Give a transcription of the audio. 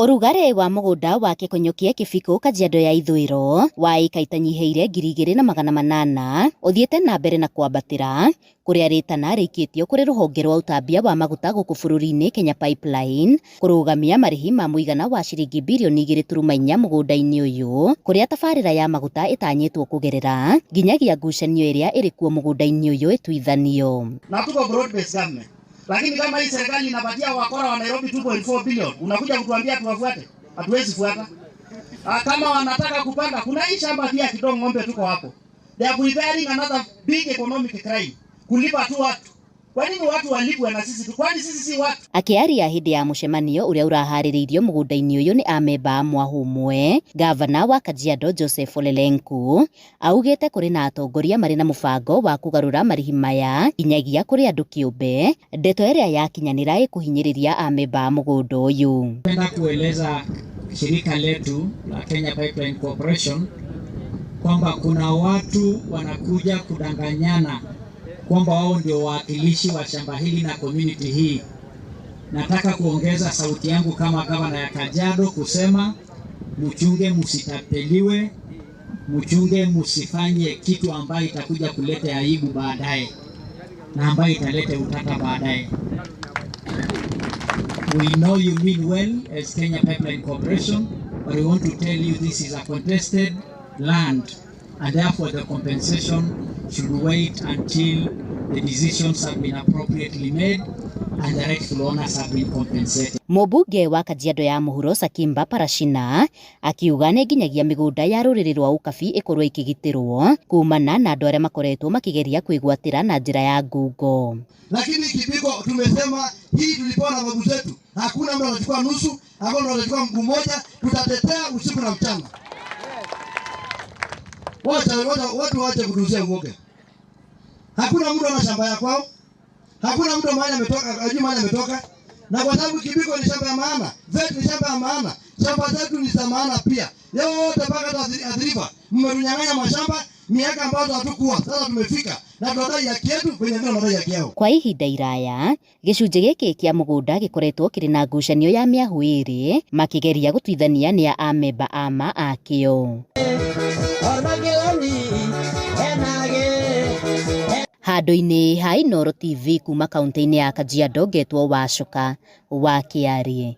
Urugare wa mugunda wa Kikonyokie Kibiko Kajiado ya Ithũĩro wa ĩka itanyiheire 2,800 uthiĩte na mbere na kwambatĩra kuria ritana rĩikĩtio kũrĩ rũhonge rwa ũtambia wa maguta gũkũ bũrũri-inĩ Kenya Pipeline kũrũgamia marĩhi ma mũigana wa ciringi birioni 2.4 mũgũnda-inĩ ũyũ kuria tabarĩra ya maguta ĩtanyĩtwo kũgerera nginyagia ngucanio ĩrĩa ĩrĩ kuo mũgũnda-inĩ ũyũ ĩtuithanio. Na tuko broad based government. Lakini kama hii serikali inapatia wakora wa Nairobi 2.4 billion, unakuja kutuambia tuwafuate? Hatuwezi fuata. Kama wanataka kupanda, kuna hii shamba pia kidogo ng'ombe tuko hapo. They are preparing another big economic crime. Kulipa tu watu. Kwa nini watu walipwe na sisi tu? Kwani sisi si watu? Akiaria hindi ya mucemanio uria uraharĩrĩirio mũgũnda-inĩ ũyũ nĩ amemba amwe humwe, gavana wa Kajiado Joseph Ole Lenku augĩte kũrĩ na atongoria marĩ na mũbango wa kũgarũra marĩhi maya nginyagia kũrĩ andũ kĩũmbe, ndeto ĩrĩa yakinyanĩra ĩkũhinyĩrĩria amemba a mũgũnda ũyũ. Napenda kueleza shirika letu la Kenya Pipeline Corporation kwamba kuna watu wanakuja kudanganyana kwamba wao ndio wawakilishi wa shamba hili na community hii. Nataka kuongeza sauti yangu kama gavana ya Kajiado kusema mchunge, msitapeliwe, mchunge, msifanye kitu ambayo itakuja kuleta aibu baadaye na ambayo italeta utata baadaye. We know you mean well as Kenya Pipeline Corporation, but we want to tell you this is a contested land, and therefore the compensation should wait until the decisions have been appropriately made and the rightful owners have been compensated. Mũmbunge wa Kajiado ya mũhuro Sakimba Parashina akiuga nĩ nginyagia mĩgũnda ya rũrĩrĩ rwa Ukabi ĩkorwo ikĩgitĩrwo kumana na andũ arĩa makoretwo makĩgeria kwĩgwatĩra na njĩra ya ngungo. Lakini Kibiko tumesema hii tulipewa na babu zetu. Hakuna mtu anachukua nusu, hakuna mtu anachukua mguu mmoja, tutatetea usiku na mchana. Watu waache kuduzia ngoke. Hakuna mtu ana shamba ya kwao. Hakuna mtu mahali ametoka, ajui mahali ametoka. Na kwa sababu Kibiko ni shamba ya maana, VET ni shamba ya maana, shamba zetu ni za maana pia. Yote mpaka adhiriva, mmetunyang'anya mashamba miaka ambazo hatukuwa. Sasa tumefika na tunadai haki yetu kwenye ndio tunadai haki yao. Kwa ihinda iraya, gĩcunjĩ gĩkĩ kĩa mũgũnda gĩkoretwo kĩrĩ na ngucanio ya mĩahũ ĩrĩ makĩgeria gũtuithania nĩ amemba ama akĩo. Handũ-inĩ ha Inooro TV kuma kaunti-inĩ ya Kajiado, ngetwo Wacoka wa Kĩarie.